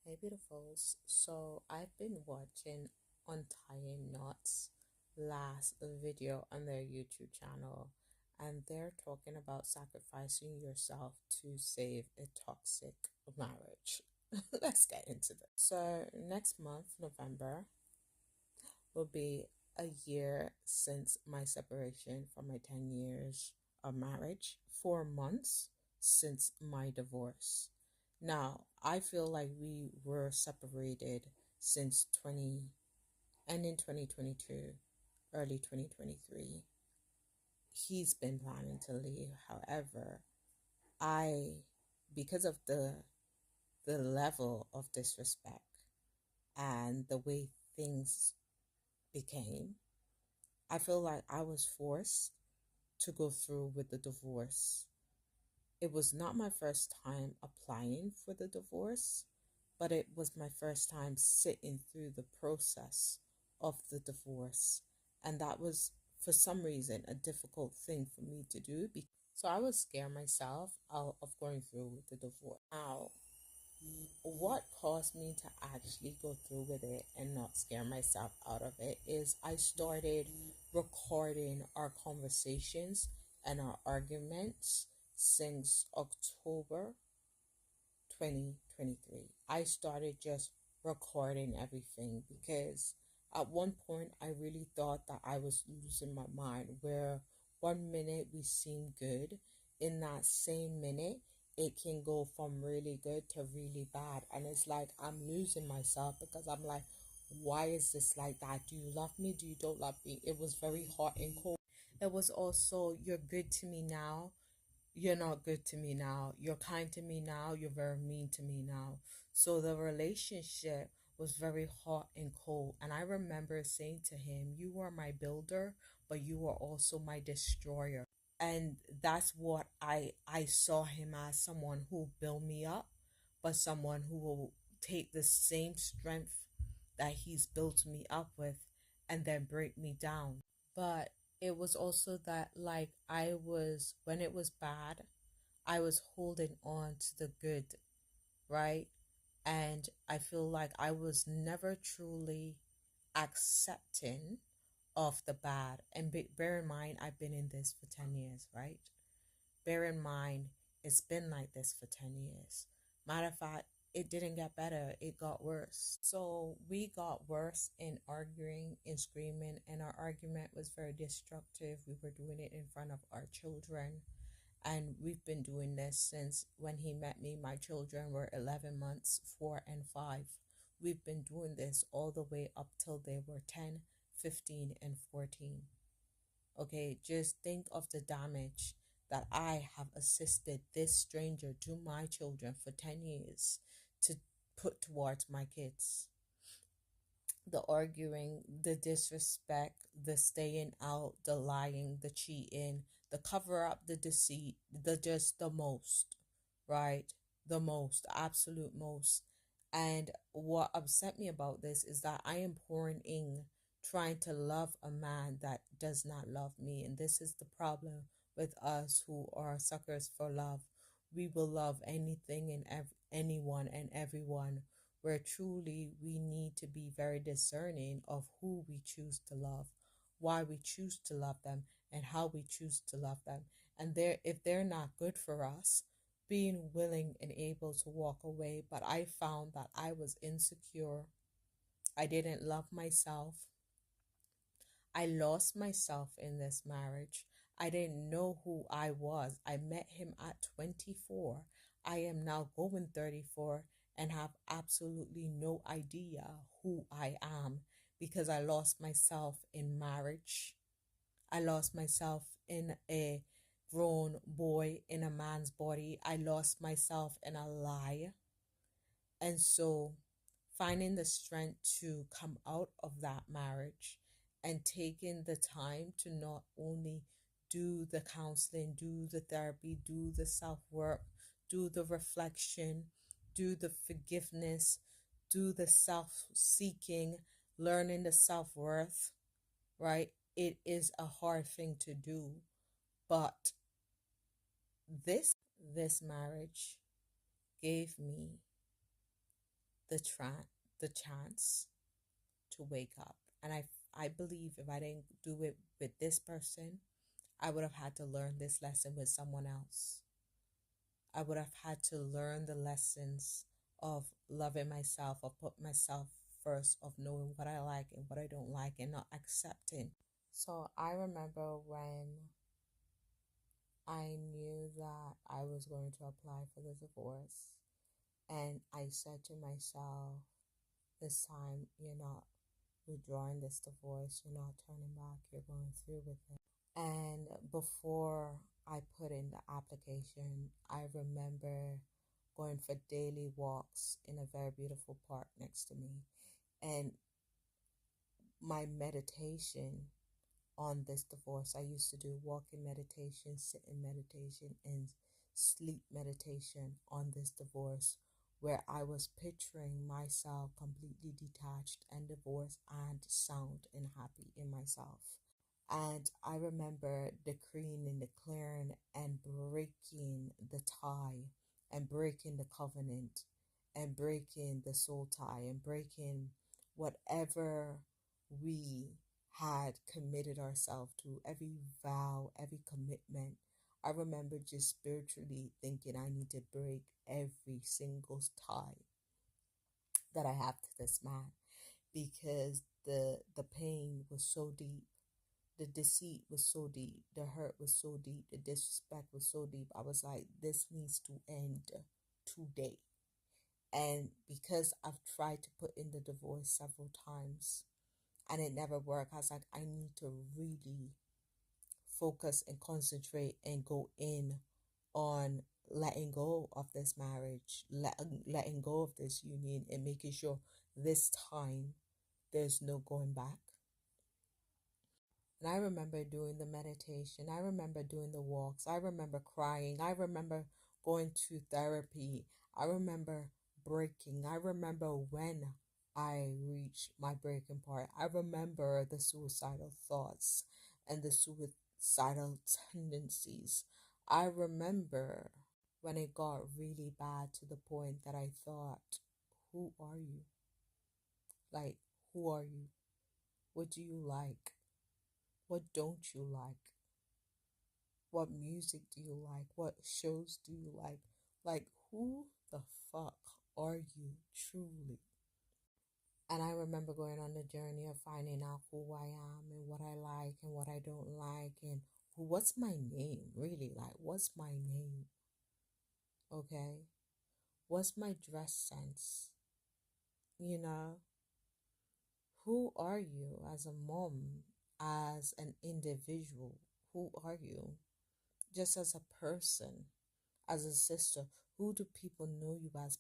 Hey beautifuls. So I've been watching Untying Knots last video on their YouTube channel, and they're talking about sacrificing yourself to save a toxic marriage. Let's get into this. So next month, November, will be a year since my separation from my 10 years of marriage, 4 months since my divorce. Now, I feel like we were separated since 2022, early 2023. He's been planning to leave. However, I, because of the level of disrespect and the way things became, I feel like I was forced to go through with the divorce. It was not my first time applying for the divorce, but it was my first time sitting through the process of the divorce. And that was, for some reason, a difficult thing for me to do. So I was scared myself out of going through with the divorce. Now, what caused me to actually go through with it and not scare myself out of it is I started recording our conversations and our arguments since October 2023. I started just recording everything because at one point I really thought that I was losing my mind, where 1 minute we seem good, in that same minute it can go from really good to really bad. And it's like I'm losing myself because I'm like, why is this like that? Do you love me? Do you don't love me? It was very hot and cold. It was also, you're good to me now, you're not good to me now. You're kind to me now. You're very mean to me now. So the relationship was very hot and cold. And I remember saying to him, you are my builder, but you are also my destroyer. And that's what I saw him as, someone who will build me up, but someone who will take the same strength that he's built me up with and then break me down. But it was also that, like, I was, when it was bad, I was holding on to the good, right? And I feel like I was never truly accepting of the bad. And bear in mind, I've been in this for 10 years, right? Bear in mind, it's been like this for 10 years. Matter of fact, it didn't get better, it got worse. So we got worse in arguing and screaming, and our argument was very destructive. We were doing it in front of our children. And we've been doing this since when he met me. My children were 11 months, 4 and 5. We've been doing this all the way up till they were 10, 15, and 14. Okay, just think of the damage that I have assisted this stranger to my children for 10 years to put towards my kids. The arguing, the disrespect, the staying out, the lying, the cheating, the cover up, the deceit, the just the most, right? The most, absolute most. And what upset me about this is that I am pouring in, trying to love a man that does not love me. And this is the problem with us who are suckers for love. We will love anything and anyone and everyone, where truly we need to be very discerning of who we choose to love, why we choose to love them, and how we choose to love them. And if they're not good for us, being willing and able to walk away. But I found that I was insecure. I didn't love myself. I lost myself in this marriage. I didn't know who I was. I met him at 24. I am now going 34 and have absolutely no idea who I am because I lost myself in marriage. I lost myself in a grown boy in a man's body. I lost myself in a lie. And so finding the strength to come out of that marriage and taking the time to not only do the counseling, do the therapy, do the self work, do the reflection, do the forgiveness, do the self seeking, learning the self worth, right? It is a hard thing to do, but this marriage gave me the the chance to wake up. And I believe if I didn't do it with this person, I would have had to learn this lesson with someone else. I would have had to learn the lessons of loving myself, of put myself first, of knowing what I like and what I don't like, and not accepting. So I remember when I knew that I was going to apply for the divorce, and I said to myself, this time you're not withdrawing this divorce, you're not turning back, you're going through with it. And before I put in the application, I remember going for daily walks in a very beautiful park next to me. And my meditation on this divorce, I used to do walking meditation, sitting meditation, and sleep meditation on this divorce, where I was picturing myself completely detached and divorced and sound and happy in myself. And I remember decreeing and declaring and breaking the tie and breaking the covenant and breaking the soul tie and breaking whatever we had committed ourselves to, every vow, every commitment. I remember just spiritually thinking I need to break every single tie that I have to this man, because the pain was so deep, the deceit was so deep, the hurt was so deep, the disrespect was so deep. I was like, this needs to end today. And because I've tried to put in the divorce several times and it never worked, I was like, I need to really focus and concentrate and go in on letting go of this marriage, letting go of this union, and making sure this time there's no going back. And I remember doing the meditation. I remember doing the walks. I remember crying. I remember going to therapy. I remember breaking. I remember when I reached my breaking part. I remember the suicidal thoughts and the suicidal tendencies. I remember when it got really bad to the point that I thought, who are you? Like, who are you? What do you like? What don't you like? What music do you like? What shows do you like? Like, who the fuck are you truly? And I remember going on the journey of finding out who I am and what I like and what I don't like, and what's my name, really? Like, what's my name? Okay? What's my dress sense? You know? Who are you as a mom, as an individual? Who are you? Just as a person, as a sister, who do people know you as,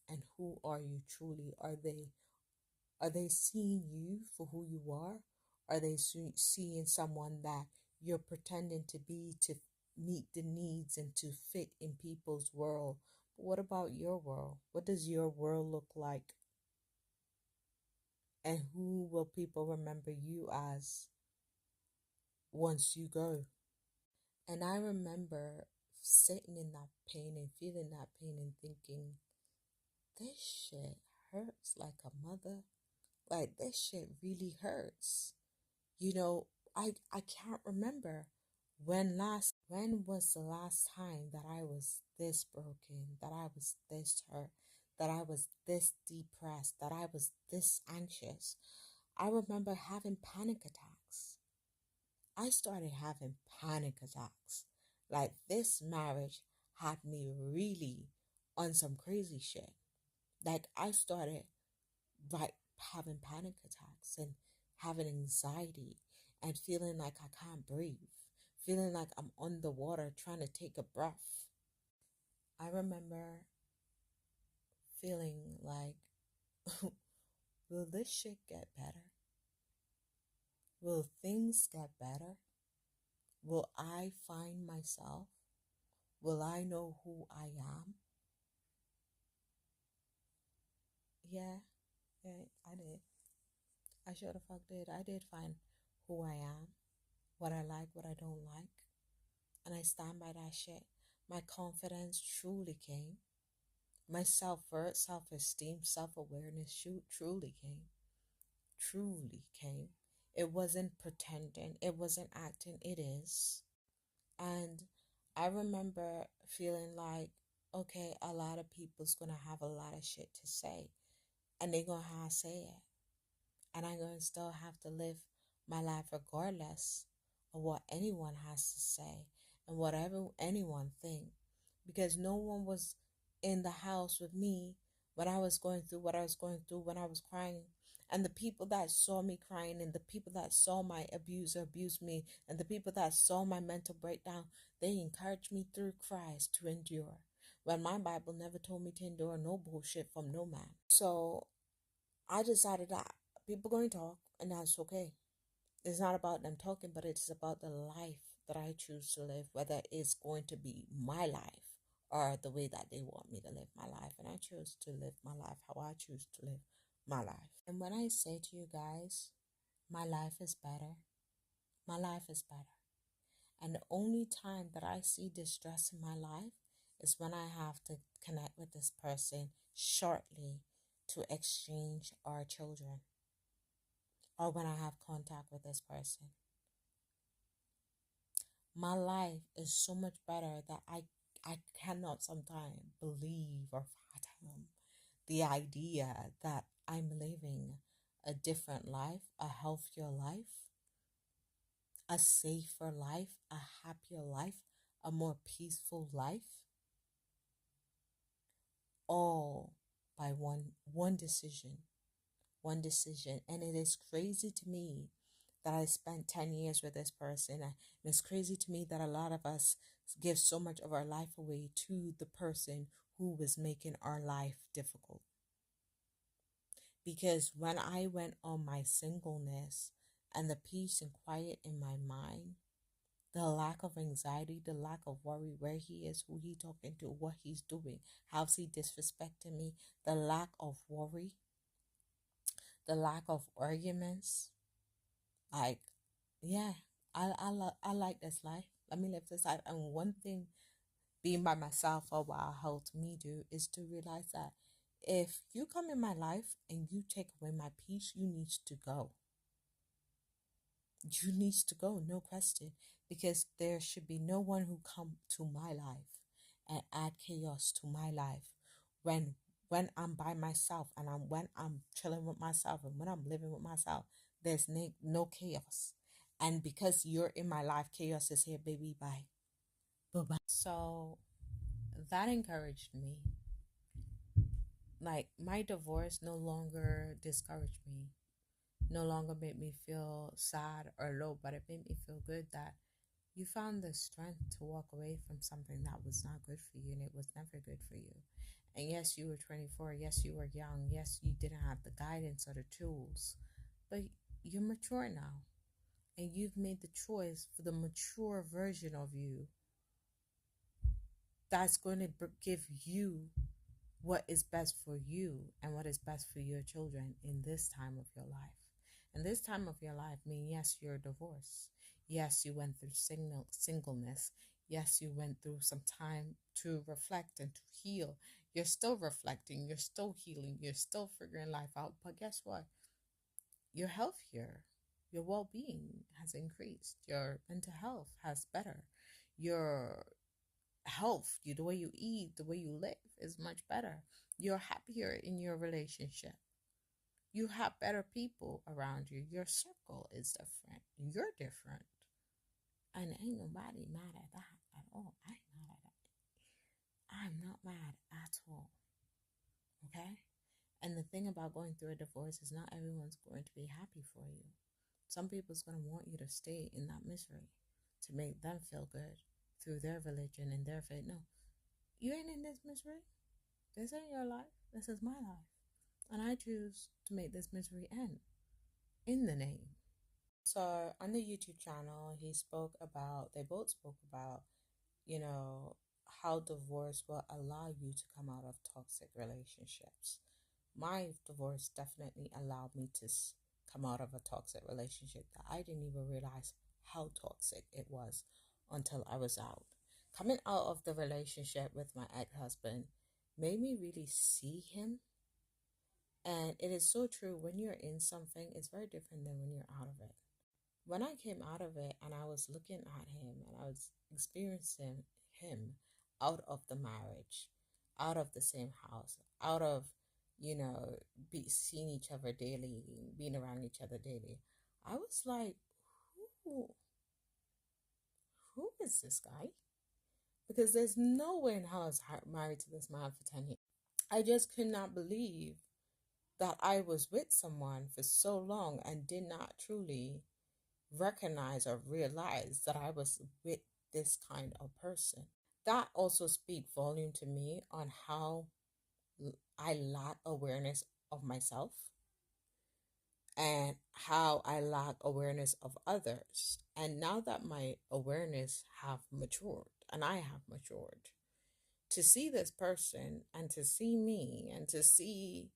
and who are you truly? Are they seeing you for who you are? Are they seeing someone that you're pretending to be to meet the needs and to fit in people's world? But what about your world? What does your world look like? And who will people remember you as once you go? And I remember sitting in that pain and feeling that pain and thinking, this shit hurts like a mother. Like, this shit really hurts. You know, I can't remember when was the last time that I was this broken, that I was this hurt, that I was this depressed, that I was this anxious. I remember having panic attacks. I started having panic attacks. Like, this marriage had me really on some crazy shit. Like, I started like having panic attacks and having anxiety and feeling like I can't breathe, feeling like I'm underwater trying to take a breath. I remember feeling like, will this shit get better? Will things get better? Will I find myself? Will I know who I am? Yeah, yeah, I did. I sure the fuck did. I did find who I am, what I like, what I don't like. And I stand by that shit. My confidence truly came. My self-worth, self-esteem, self-awareness truly came. Truly came. It wasn't pretending. It wasn't acting. It is. And I remember feeling like, okay, a lot of people's gonna have a lot of shit to say, and they gonna have to say it, and I'm gonna still have to live my life regardless of what anyone has to say and whatever anyone think, because no one was in the house with me when I was going through what I was going through, when I was crying. And the people that saw me crying, and the people that saw my abuser abuse me, and the people that saw my mental breakdown, they encouraged me through Christ to endure. When my Bible never told me to endure no bullshit from no man. So I decided that people going to talk, and that's okay. It's not about them talking, but it's about the life that I choose to live, whether it's going to be my life or the way that they want me to live my life. And I choose to live my life how I choose to live my life. And when I say to you guys, my life is better, my life is better. And the only time that I see distress in my life is when I have to connect with this person shortly to exchange our children, or when I have contact with this person. My life is so much better that I cannot sometimes believe or fathom the idea that I'm living a different life, a healthier life, a safer life, a happier life, a more peaceful life, all by one decision. One decision. And it is crazy to me that I spent 10 years with this person. And it's crazy to me that a lot of us give so much of our life away to the person who was making our life difficult. Because when I went on my singleness and the peace and quiet in my mind, the lack of anxiety, the lack of worry, where he is, who he talking to, what he's doing, how's he disrespecting me, the lack of worry, the lack of arguments, like, yeah, I like this life. Let me live this life. And one thing being by myself for a while helped me do is to realize that if you come in my life and you take away my peace, you need to go. You need to go, no question, because there should be no one who come to my life and add chaos to my life when I'm by myself, and when I'm chilling with myself, and when I'm living with myself. There's no chaos. And because you're in my life, chaos is here, baby. Bye. Bye bye. So that encouraged me. Like, my divorce no longer discouraged me, no longer made me feel sad or low, but it made me feel good that you found the strength to walk away from something that was not good for you, and it was never good for you. And yes, you were 24. Yes, you were young. Yes, you didn't have the guidance or the tools, but you're mature now, and you've made the choice for the mature version of you that's going to give you what is best for you and what is best for your children in this time of your life. And this time of your life means, yes, you're divorced. Yes, you went through singleness. Yes, you went through some time to reflect and to heal. You're still reflecting. You're still healing. You're still figuring life out. But guess what? You're healthier. Your well-being has increased. Your mental health has better. Your health, the way you eat, the way you live is much better. You're happier in your relationship. You have better people around you. Your circle is different. You're different. And ain't nobody mad at that at all. I ain't mad at that. I'm not mad at all. Okay? And the thing about going through a divorce is not everyone's going to be happy for you. Some people's going to want you to stay in that misery to make them feel good through their religion and their faith. No, you ain't in this misery. This ain't your life. This is my life. And I choose to make this misery end in the name. So on the YouTube channel, they both spoke about, you know, how divorce will allow you to come out of toxic relationships. My divorce definitely allowed me to come out of a toxic relationship that I didn't even realize how toxic it was until I was out. Coming out of the relationship with my ex-husband made me really see him. And it is so true, when you're in something, it's very different than when you're out of it. When I came out of it and I was looking at him and I was experiencing him out of the marriage, out of the same house, out of, seeing each other daily, being around each other daily, I was like, who, who is this guy? Because there's no way in hell I was married to this man for 10 years. I just could not believe that I was with someone for so long and did not truly recognize or realize that I was with this kind of person. That also speaks volume to me on how I lack awareness of myself and how I lack awareness of others. And now that my awareness have matured and I have matured, to see this person and to see me and to see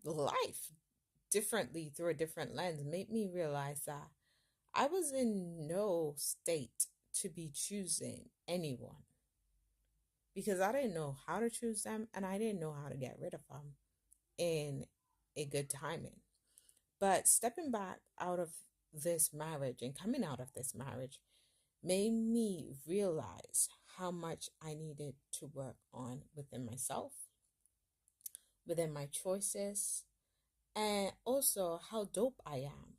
life differently through a different lens made me realize that I was in no state to be choosing anyone, because I didn't know how to choose them and I didn't know how to get rid of them in a good timing. But stepping back out of this marriage and coming out of this marriage made me realize how much I needed to work on within myself, within my choices, and also how dope I am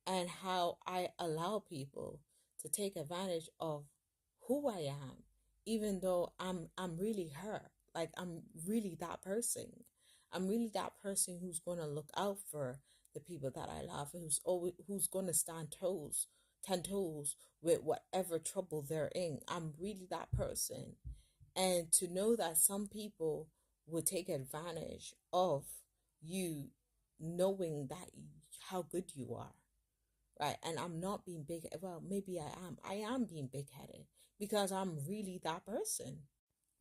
and how I allow people to take advantage of who I am, even though I'm really her. Like, I'm really that person. I'm really that person who's gonna look out for the people that I love, who's gonna stand 10 toes with whatever trouble they're in. I'm really that person. And to know that some people will take advantage of you, knowing that how good you are, right? And I'm not being big. Well, maybe I am. I am being big headed because I'm really that person.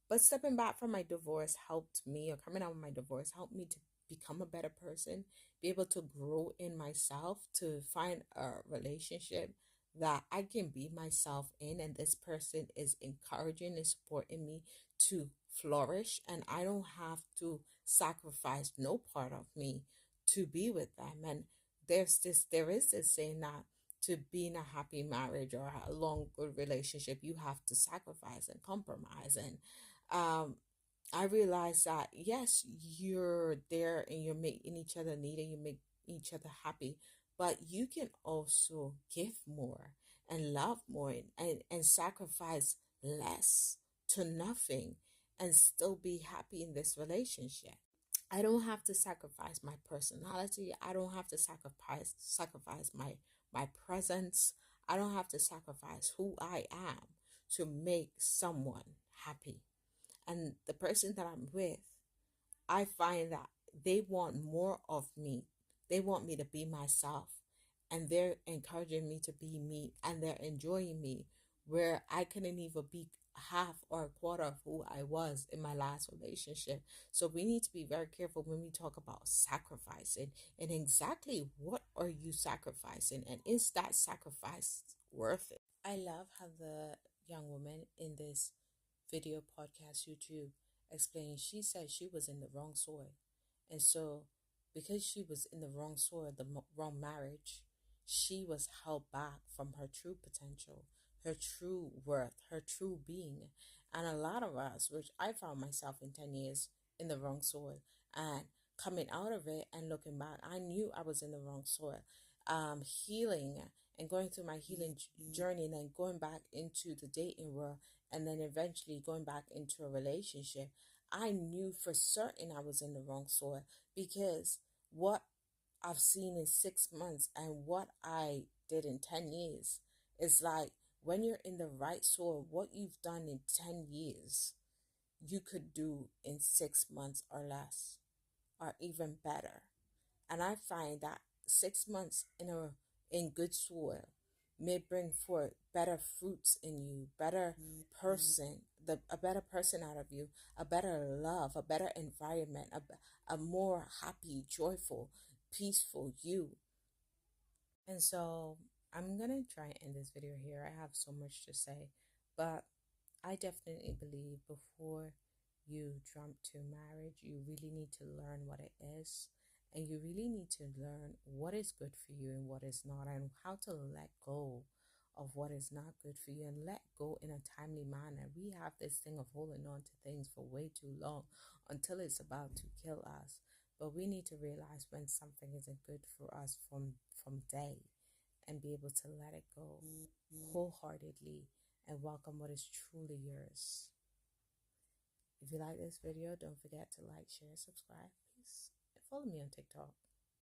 But stepping back from my divorce helped me, or coming out of my divorce helped me to become a better person, be able to grow in myself, to find a relationship that I can be myself in, and this person is encouraging and supporting me to flourish, and I don't have to sacrifice no part of me to be with them. And there is this saying that to be in a happy marriage or a long good relationship, you have to sacrifice and compromise. And um, I realized that yes, you're there and you're making each other need and you make each other happy, but you can also give more and love more, and sacrifice less to nothing and still be happy in this relationship. I don't have to sacrifice my personality. I don't have to sacrifice my presence. I don't have to sacrifice who I am to make someone happy. And the person that I'm with, I find that they want more of me. They want me to be myself. And they're encouraging me to be me. And they're enjoying me where I couldn't even be half or a quarter of who I was in my last relationship. So we need to be very careful when we talk about sacrificing, and exactly what are you sacrificing, and is that sacrifice worth it? I love how the young woman in this video podcast YouTube explained, she said she was in the wrong soil. And so because she was in the wrong soil, the wrong marriage, she was held back from her true potential, her true worth, her true being. And a lot of us, which I found myself in 10 years in the wrong soil, and coming out of it and looking back, I knew I was in the wrong soil. Healing and going through my healing journey, and then going back into the dating world, and then eventually going back into a relationship, I knew for certain I was in the wrong soil, because what I've seen in 6 months and what I did in 10 years is like, when you're in the right soil, what you've done in 10 years, you could do in 6 months or less, or even better. And I find that 6 months in good soil may bring forth better fruits in you, better person, a better person out of you, a better love, a better environment, a more happy, joyful, peaceful you. And so I'm gonna try and end this video here. I have so much to say, but I definitely believe before you jump to marriage, you really need to learn what it is. And you really need to learn what is good for you and what is not, and how to let go of what is not good for you and let go in a timely manner. We have this thing of holding on to things for way too long until it's about to kill us. But we need to realize when something isn't good for us from day, and be able to let it go wholeheartedly and welcome what is truly yours. If you like this video, don't forget to like, share, subscribe. Peace. And follow me on TikTok.